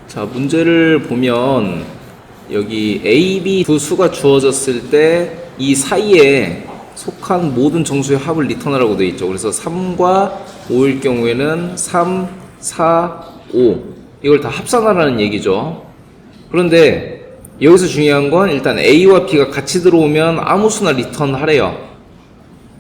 자, 문제를 보면 여기 A, B 두 수가 주어졌을 때 이 사이에 속한 모든 정수의 합을 리턴하라고 되어 있죠. 그래서 3과 5일 경우에는 3, 4, 5 이걸 다 합산하라는 얘기죠. 그런데 여기서 중요한 건 일단 A와 B가 같이 들어오면 아무 수나 리턴하래요.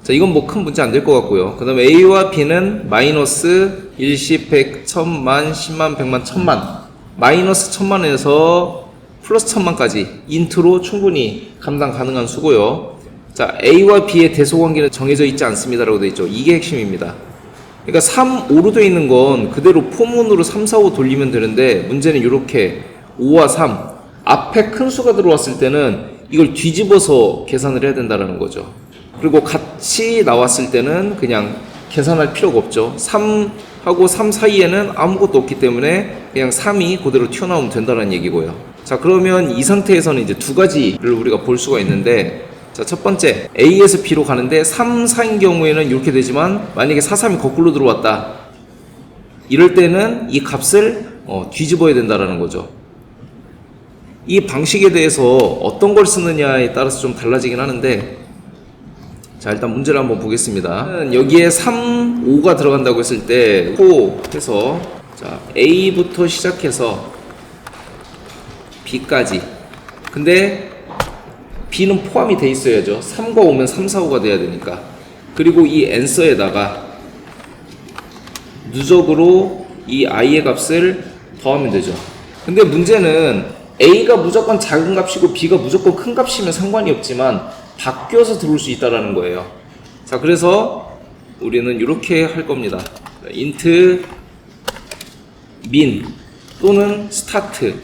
자, 이건 뭐 큰 문제 안 될 것 같고요. 그 다음에 A와 B는 마이너스 1, 10, 100, 1000만, 10만, 100만, 1000만 마이너스 1000만에서 플러스 1000만까지 인트로 충분히 감당 가능한 수고요. 자, A와 B의 대소관계는 정해져 있지 않습니다 라고 되어 있죠. 이게 핵심입니다. 그러니까 3, 5로 되어 있는 건 그대로 포문으로 3, 4, 5 돌리면 되는데 문제는 이렇게 5와 3 앞에 큰 수가 들어왔을 때는 이걸 뒤집어서 계산을 해야 된다는 거죠. 그리고 같이 나왔을 때는 그냥 계산할 필요가 없죠. 3하고 3 사이에는 아무것도 없기 때문에 그냥 3이 그대로 튀어나오면 된다는 얘기고요. 자, 그러면 이 상태에서는 이제 두 가지를 우리가 볼 수가 있는데, 자, 첫 번째 A에서 B로 가는데 3, 4인 경우에는 이렇게 되지만 만약에 4, 3이 거꾸로 들어왔다 이럴 때는 이 값을 뒤집어야 된다는 거죠. 이 방식에 대해서 어떤 걸 쓰느냐에 따라서 좀 달라지긴 하는데, 자, 일단 문제를 한번 보겠습니다. 여기에 3, 5가 들어간다고 했을 때 호 해서 자, A부터 시작해서 B까지. 근데 B는 포함이 돼 있어야죠. 3과 5면 3, 4, 5가 돼야 되니까. 그리고 이 answer에다가 누적으로 이 i의 값을 더하면 되죠. 근데 문제는 A가 무조건 작은 값이고 B가 무조건 큰 값이면 상관이 없지만 바뀌어서 들어올 수 있다는 거예요. 자, 그래서 우리는 이렇게 할 겁니다. int min 또는 start.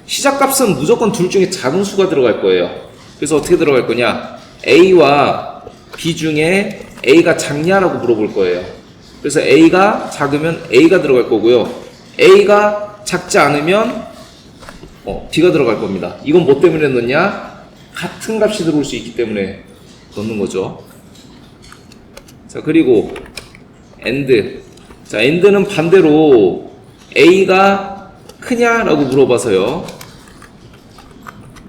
시작값은 무조건 둘 중에 작은 수가 들어갈 거예요. 그래서 어떻게 들어갈 거냐? A와 B 중에 A가 작냐라고 물어볼 거예요. 그래서 A가 작으면 A가 들어갈 거고요. A가 작지 않으면 B가 들어갈 겁니다. 이건 뭐 때문에 넣냐? 같은 값이 들어올 수 있기 때문에 넣는 거죠. 자, 그리고 AND. 자, AND는 반대로 A가 크냐라고 물어봐서요.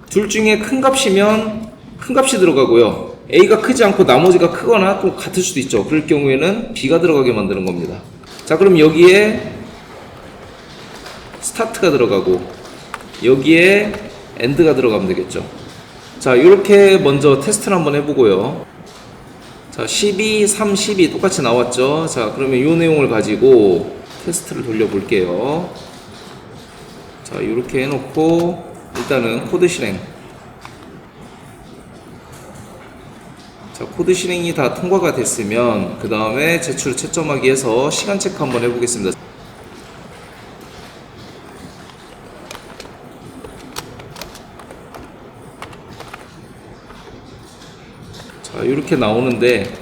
둘 중에 큰 값이면 큰 값이 들어가고요. A가 크지 않고 나머지가 크거나 또 같을 수도 있죠. 그럴 경우에는 B가 들어가게 만드는 겁니다. 자, 그럼 여기에 스타트가 들어가고 여기에 AND가 들어가면 되겠죠. 자, 이렇게 먼저 테스트를 한번 해보고요. 자, 12, 3, 12 똑같이 나왔죠. 자, 그러면 이 내용을 가지고 테스트를 돌려볼게요. 자, 이렇게 해놓고 일단은 코드 실행. 자, 코드 실행이 다 통과가 됐으면 그 다음에 제출 채점하기 해서 시간 체크 한번 해보겠습니다. 자, 이렇게 나오는데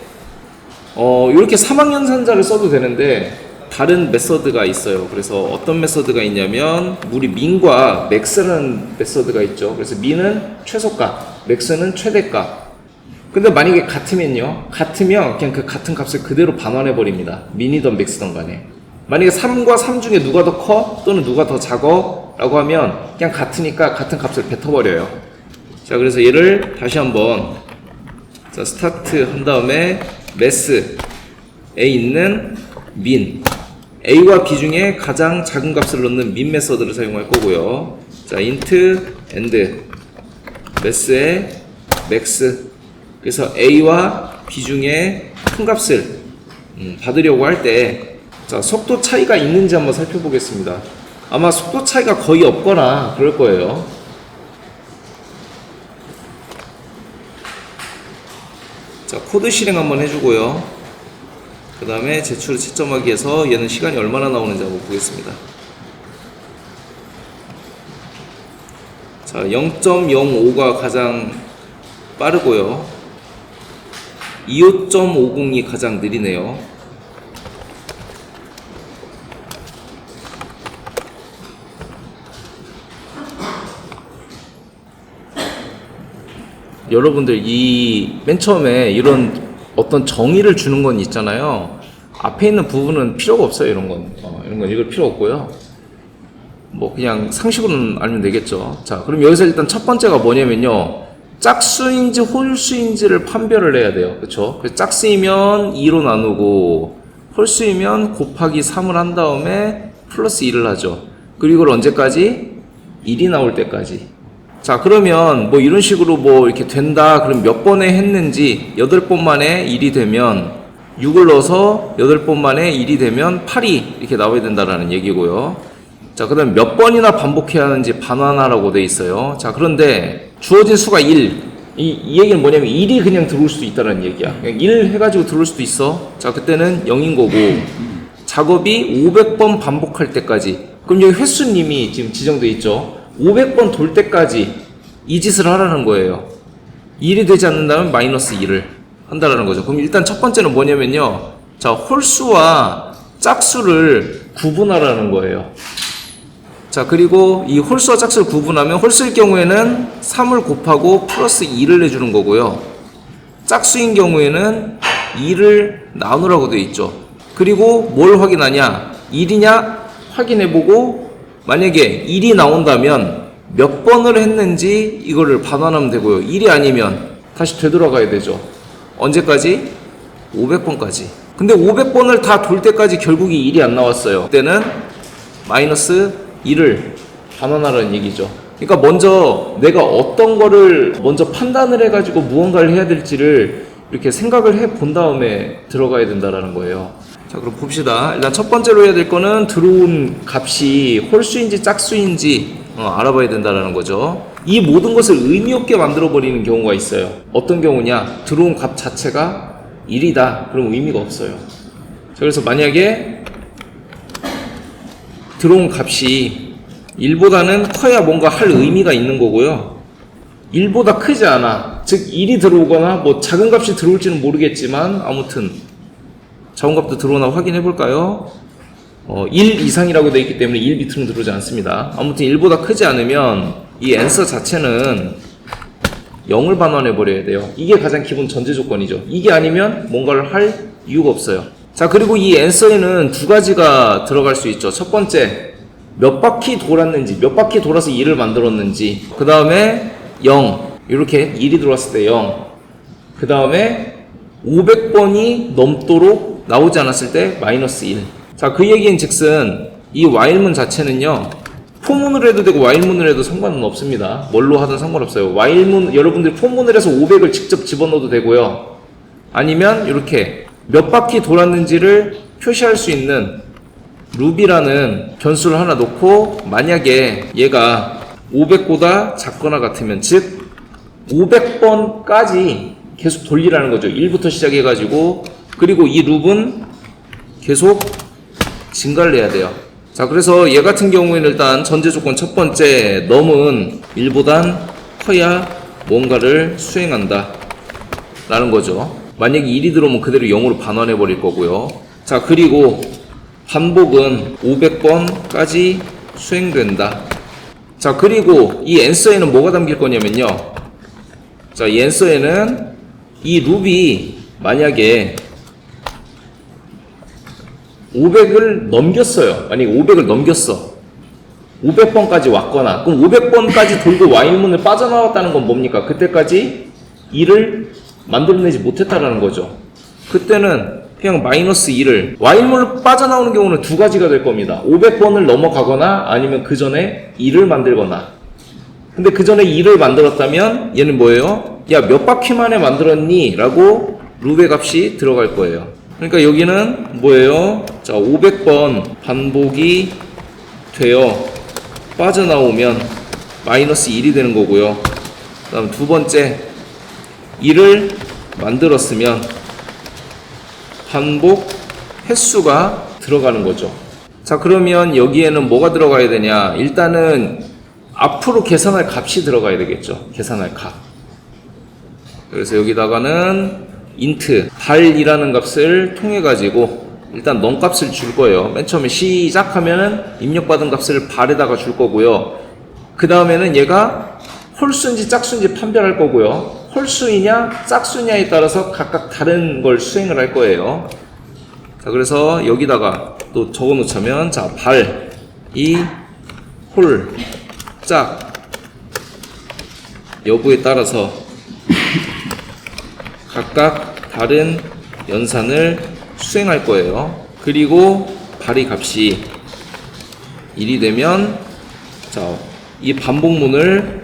이렇게 3학년산자를 써도 되는데 다른 메서드가 있어요. 그래서 어떤 메서드가 있냐면 우리 min과 max라는 메서드가 있죠. 그래서 min은 최소값, max는 최대값. 근데 만약에 같으면요, 같으면 그냥 그 같은 값을 그대로 반환해 버립니다. min이든 max든 간에. 만약에 3과 3 중에 누가 더 커 또는 누가 더 작어 라고 하면 그냥 같으니까 같은 값을 뱉어버려요. 자, 그래서 얘를 다시 한번 자, 스타트 한 다음에 mass에 있는 min A와 B 중에 가장 작은 값을 넣는 min 메서드를 사용할 거고요. 자, int and mass에 max. 그래서 A와 B 중에 큰 값을 받으려고 할 때, 자, 속도 차이가 있는지 한번 살펴보겠습니다. 아마 속도 차이가 거의 없거나 그럴 거예요. 자, 코드 실행 한번 해주고요. 그 다음에 제출을 채점하기 위해서 얘는 시간이 얼마나 나오는지 한번 보겠습니다. 자, 0.05가 가장 빠르고요. 25.50이 가장 느리네요. 여러분들 이 맨 처음에 이런 어떤 정의를 주는 건 있잖아요. 앞에 있는 부분은 필요가 없어요. 이런 건 이런 건 읽을 필요 없고요. 뭐 그냥 상식으로는 알면 되겠죠. 자, 그럼 여기서 일단 첫 번째가 뭐냐면요, 짝수인지 홀수인지를 판별을 해야 돼요. 그쵸? 그래서 짝수이면 2로 나누고 홀수이면 곱하기 3을 한 다음에 플러스 1을 하죠. 그리고 이걸 언제까지? 1이 나올 때까지. 자, 그러면 뭐 이런 식으로 뭐 이렇게 된다. 그럼 몇 번에 했는지 8번 만에 1이 되면 6을 넣어서 8번 만에 1이 되면 8이 이렇게 나와야 된다라는 얘기고요. 자, 그 다음에 몇 번이나 반복해야 하는지 반환하라고 돼 있어요. 자, 그런데 주어진 수가 1. 이 얘기는 뭐냐면 1이 그냥 들어올 수도 있다는 얘기야. 그냥 1 해가지고 들어올 수도 있어. 자, 그때는 0인 거고, 작업이 500번 반복할 때까지. 그럼 여기 횟수님이 지금 지정돼 있죠. 500번 돌 때까지 이 짓을 하라는 거예요. 1이 되지 않는다면 마이너스 1을 한다라는 거죠. 그럼 일단 첫 번째는 뭐냐면요, 자, 홀수와 짝수를 구분하라는 거예요. 자, 그리고 이 홀수와 짝수를 구분하면 홀수일 경우에는 3을 곱하고 플러스 2를 해주는 거고요. 짝수인 경우에는 2를 나누라고 되어 있죠. 그리고 뭘 확인하냐? 1이냐? 확인해보고 만약에 1이 나온다면 몇 번을 했는지 이거를 반환하면 되고요. 1이 아니면 다시 되돌아가야 되죠. 언제까지? 500번까지. 근데 500번을 다 돌 때까지 결국이 1이 안 나왔어요. 그때는 마이너스 1을 반환하라는 얘기죠. 그러니까 먼저 내가 어떤 거를 먼저 판단을 해가지고 무언가를 해야 될지를 이렇게 생각을 해 본 다음에 들어가야 된다라는 거예요. 자, 그럼 봅시다. 일단 첫 번째로 해야 될 거는 들어온 값이 홀수인지 짝수인지 알아봐야 된다라는 거죠. 이 모든 것을 의미 없게 만들어 버리는 경우가 있어요. 어떤 경우냐? 들어온 값 자체가 1이다. 그럼 의미가 없어요. 자, 그래서 만약에 들어온 값이 1보다는 커야 뭔가 할 의미가 있는 거고요. 1보다 크지 않아. 즉 1이 들어오거나 뭐 작은 값이 들어올지는 모르겠지만 아무튼 작은 값도 들어오나 확인해 볼까요? 1 이상이라고 되어 있기 때문에 1 밑으로는 들어오지 않습니다. 아무튼 1보다 크지 않으면 이 answer 자체는 0을 반환해 버려야 돼요. 이게 가장 기본 전제 조건이죠. 이게 아니면 뭔가를 할 이유가 없어요. 자, 그리고 이 answer에는 두 가지가 들어갈 수 있죠. 첫 번째, 몇 바퀴 돌았는지, 몇 바퀴 돌아서 2를 만들었는지, 그 다음에 0, 이렇게 1이 들어왔을 때 0, 그 다음에 500번이 넘도록 나오지 않았을 때 마이너스 1. 자, 그 얘기인 즉슨 이 while문 자체는요, 포문을 해도 되고 while문을 해도 상관은 없습니다. 뭘로 하든 상관없어요. while문, 여러분들이 포문을 해서 500을 직접 집어넣어도 되고요, 아니면 이렇게 몇 바퀴 돌았는지를 표시할 수 있는 루비라는 변수를 하나 놓고, 만약에 얘가 500보다 작거나 같으면, 즉 500번까지 계속 돌리라는 거죠. 1부터 시작해가지고. 그리고 이 룹은 계속 증가를 해야 돼요. 자, 그래서 얘 같은 경우에는 일단 전제 조건 첫 번째, 넘은 1보단 커야 뭔가를 수행한다 라는 거죠. 만약에 1이 들어오면 그대로 0으로 반환해 버릴 거고요. 자, 그리고 반복은 500번까지 수행된다. 자, 그리고 이 answer에는 뭐가 담길 거냐면요, 자, 이 answer에는 이 룹이 만약에 500을 넘겼어요. 만약에 500을 넘겼어. 500번까지 왔거나, 그럼 500번까지 돌고 while문을 빠져나왔다는 건 뭡니까? 그때까지 1을 만들어내지 못했다라는 거죠. 그때는 그냥 마이너스 1을, while문을 빠져나오는 경우는 두 가지가 될 겁니다. 500번을 넘어가거나 아니면 그 전에 1을 만들거나. 근데 그 전에 2를 만들었다면 얘는 뭐예요? 야, 몇 바퀴 만에 만들었니? 라고 룹의 값이 들어갈 거예요. 그러니까 여기는 뭐예요? 자, 500번 반복이 되어 빠져나오면 마이너스 1이 되는 거고요. 그 다음 두 번째, 1을 만들었으면 반복 횟수가 들어가는 거죠. 자, 그러면 여기에는 뭐가 들어가야 되냐? 일단은 앞으로 계산할 값이 들어가야 되겠죠. 계산할 값. 그래서 여기다가는 int 발이라는 값을 통해 가지고 일단 넘 값을 줄 거예요. 맨 처음에 시작하면은 입력받은 값을 발에다가 줄 거고요. 그 다음에는 얘가 홀수인지 짝수인지 판별할 거고요. 홀수이냐 짝수냐에 따라서 각각 다른 걸 수행을 할 거예요. 자, 그래서 여기다가 또 적어 놓자면, 자, 발이 홀, 짝 여부에 따라서 각각 다른 연산을 수행할 거예요. 그리고 발의 값이 1이 되면 자, 이 반복문을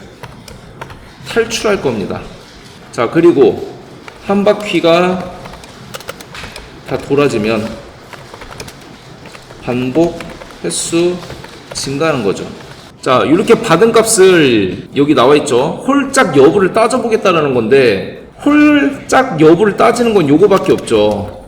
탈출할 겁니다. 자, 그리고 한 바퀴가 다 돌아지면 반복 횟수 증가하는 거죠. 자, 이렇게 받은 값을 여기 나와 있죠. 홀짝 여부를 따져보겠다라는 건데 홀짝 여부를 따지는 건 요거밖에 없죠.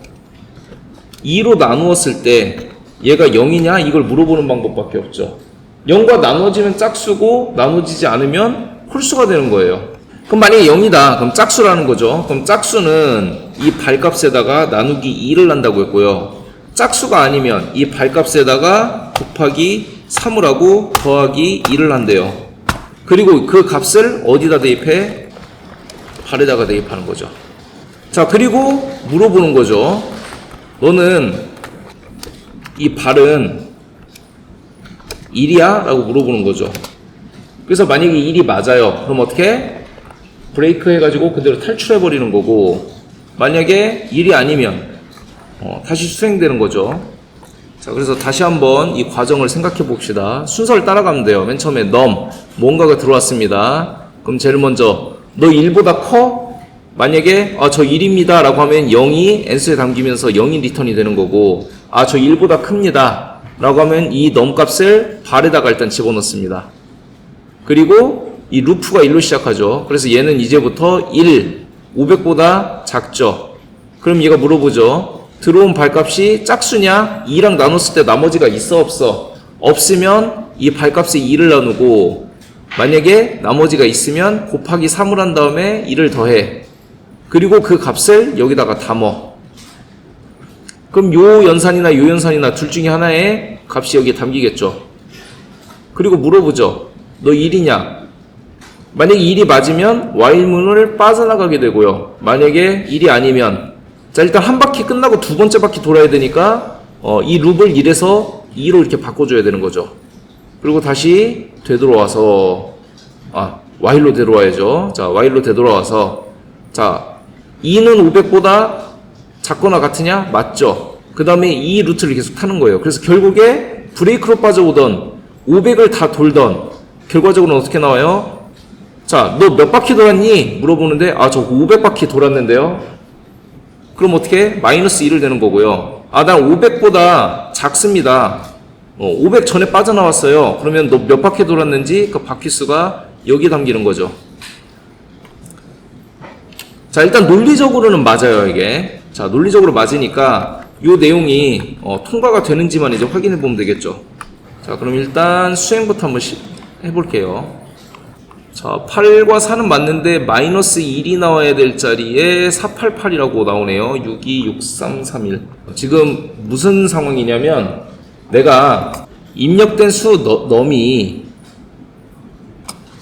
2로 나누었을 때 얘가 0이냐 이걸 물어보는 방법밖에 없죠. 0과 나눠지면 짝수고 나눠지지 않으면 홀수가 되는 거예요. 그럼 만약에 0이다 그럼 짝수라는 거죠. 그럼 짝수는 이 발값에다가 나누기 2를 한다고 했고요. 짝수가 아니면 이 발값에다가 곱하기 3을 하고 더하기 2를 한대요. 그리고 그 값을 어디다 대입해? 발에다가 대입하는 거죠. 자, 그리고 물어보는 거죠. 너는 이 발은 1이야? 라고 물어보는 거죠. 그래서 만약에 1이 맞아요. 그럼 어떻게? 브레이크 해가지고 그대로 탈출해버리는 거고, 만약에 1이 아니면 다시 수행되는 거죠. 자, 그래서 다시 한번 이 과정을 생각해 봅시다. 순서를 따라가면 돼요. 맨 처음에 뭔가가 들어왔습니다. 그럼 제일 먼저 너 1보다 커? 만약에 저 1입니다 라고 하면 0이 엔수에 담기면서 0이 리턴이 되는 거고, 저 1보다 큽니다 라고 하면 이 값을 발에다가 일단 집어넣습니다. 그리고 이 루프가 1로 시작하죠. 그래서 얘는 이제부터 1, 500보다 작죠. 그럼 얘가 물어보죠. 들어온 발값이 짝수냐? 2랑 나눴을 때 나머지가 있어 없어? 없으면 이 발값에 2를 나누고, 만약에 나머지가 있으면 곱하기 3을 한 다음에 2를 더해. 그리고 그 값을 여기다가 담어. 그럼 요 연산이나 요 연산이나 둘 중에 하나의 값이 여기에 담기겠죠. 그리고 물어보죠. 너 1이냐? 만약에 1이 맞으면 while문을 빠져나가게 되고요. 만약에 1이 아니면, 자, 일단 한 바퀴 끝나고 두 번째 바퀴 돌아야 되니까 이 룹을 1에서 2로 이렇게 바꿔줘야 되는 거죠. 그리고 다시 되돌아와서 while로 되돌아와야죠. 자, while로 되돌아와서, 자, 2는 500보다 작거나 같으냐? 맞죠. 그 다음에 이 루트를 계속 타는 거예요. 그래서 결국에 브레이크로 빠져오던 500을 다 돌던 결과적으로는 어떻게 나와요? 자, 너 몇 바퀴 돌았니? 물어보는데 저 500바퀴 돌았는데요. 그럼 어떻게? 마이너스 1을 되는 거고요. 난 500보다 작습니다. 500 전에 빠져나왔어요. 그러면 너 몇 바퀴 돌았는지 그 바퀴 수가 여기 담기는 거죠. 자, 일단 논리적으로는 맞아요, 이게. 자, 논리적으로 맞으니까 이 내용이 통과가 되는지만 이제 확인해 보면 되겠죠. 자, 그럼 일단 수행부터 한번 해볼게요. 자, 8과 4는 맞는데 마이너스 1이 나와야 될 자리에 488이라고 나오네요. 626331. 지금 무슨 상황이냐면 내가 입력된 수 넘이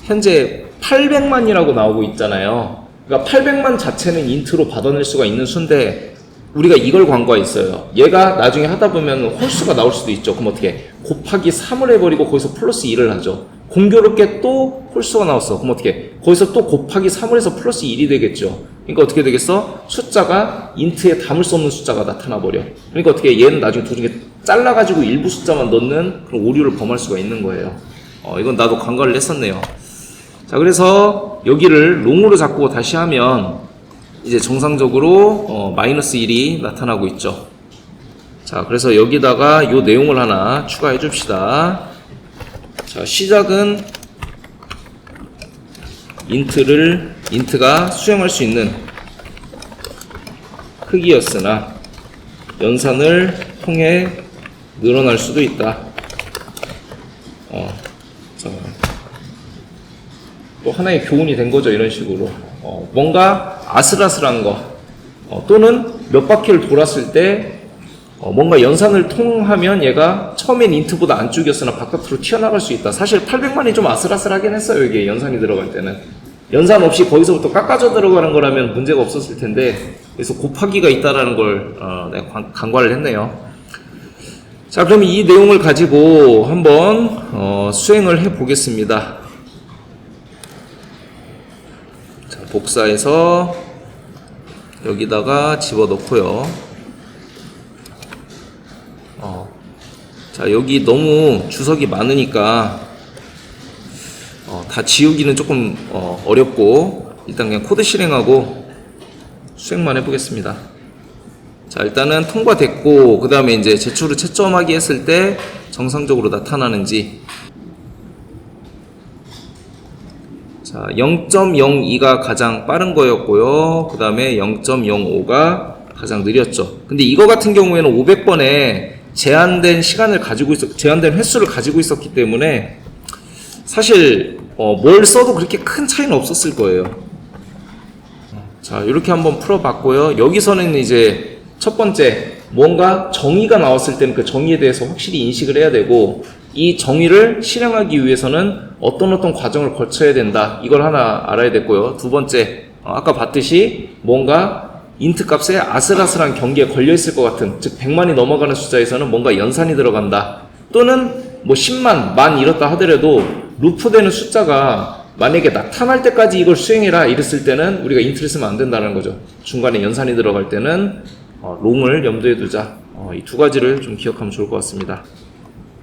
현재 800만이라고 나오고 있잖아요. 그러니까 800만 자체는 인트로 받아낼 수가 있는 수인데 우리가 이걸 광고했어요. 얘가 나중에 하다 보면 홀수가 나올 수도 있죠. 그럼 어떻게? 곱하기 3을 해버리고 거기서 플러스 2를 하죠. 공교롭게 또 홀수가 나왔어. 그럼 어떻게? 거기서 또 곱하기 3을 해서 플러스 1이 되겠죠. 그러니까 어떻게 되겠어? 숫자가 인트에 담을 수 없는 숫자가 나타나 버려. 그러니까 어떻게? 얘는 나중에 도중에 잘라가지고 일부 숫자만 넣는 그런 오류를 범할 수가 있는 거예요. 이건 나도 간과를 했었네요. 자, 그래서 여기를 롱으로 잡고 다시 하면 이제 정상적으로 마이너스 1이 나타나고 있죠. 자, 그래서 여기다가 이 내용을 하나 추가해 줍시다. 자, 시작은 인트가 수행할 수 있는 크기였으나 연산을 통해 늘어날 수도 있다. 자, 또 하나의 교훈이 된 거죠. 이런 식으로 뭔가 아슬아슬한 거 또는 몇 바퀴를 돌았을 때 뭔가 연산을 통하면 얘가 처음엔 인트보다 안쪽이었으나 바깥으로 튀어나갈 수 있다. 사실 800만이 좀 아슬아슬하긴 했어요. 이게 연산이 들어갈 때는. 연산 없이 거기서부터 깎아져 들어가는 거라면 문제가 없었을 텐데, 그래서 곱하기가 있다라는 걸 내가 간과를 했네요. 자, 그럼 이 내용을 가지고 한번 수행을 해 보겠습니다. 자, 복사해서 여기다가 집어넣고요. 자, 여기 너무 주석이 많으니까 다 지우기는 조금 어렵고 일단 그냥 코드 실행하고 수행만 해보겠습니다. 자, 일단은 통과됐고 그 다음에 이제 제출 후 채점하기 했을 때 정상적으로 나타나는지. 자, 0.02가 가장 빠른 거였고요. 그 다음에 0.05가 가장 느렸죠. 근데 이거 같은 경우에는 500번에 제한된 시간을 가지고 제한된 횟수를 가지고 있었기 때문에 사실 뭘 써도 그렇게 큰 차이는 없었을 거예요. 자, 이렇게 한번 풀어봤고요. 여기서는 이제 첫 번째, 뭔가 정의가 나왔을 때는 그 정의에 대해서 확실히 인식을 해야 되고, 이 정의를 실행하기 위해서는 어떤 과정을 거쳐야 된다. 이걸 하나 알아야 됐고요. 두 번째, 아까 봤듯이 뭔가 인트 값에 아슬아슬한 경계에 걸려 있을 것 같은, 즉 100만이 넘어가는 숫자에서는 뭔가 연산이 들어간다. 또는 뭐 10만, 만 이렇다 하더라도 루프되는 숫자가 만약에 나타날 때까지 이걸 수행해라 이랬을 때는 우리가 인트를 쓰면 안 된다는 거죠. 중간에 연산이 들어갈 때는 롱을 염두에 두자. 이 두 가지를 좀 기억하면 좋을 것 같습니다.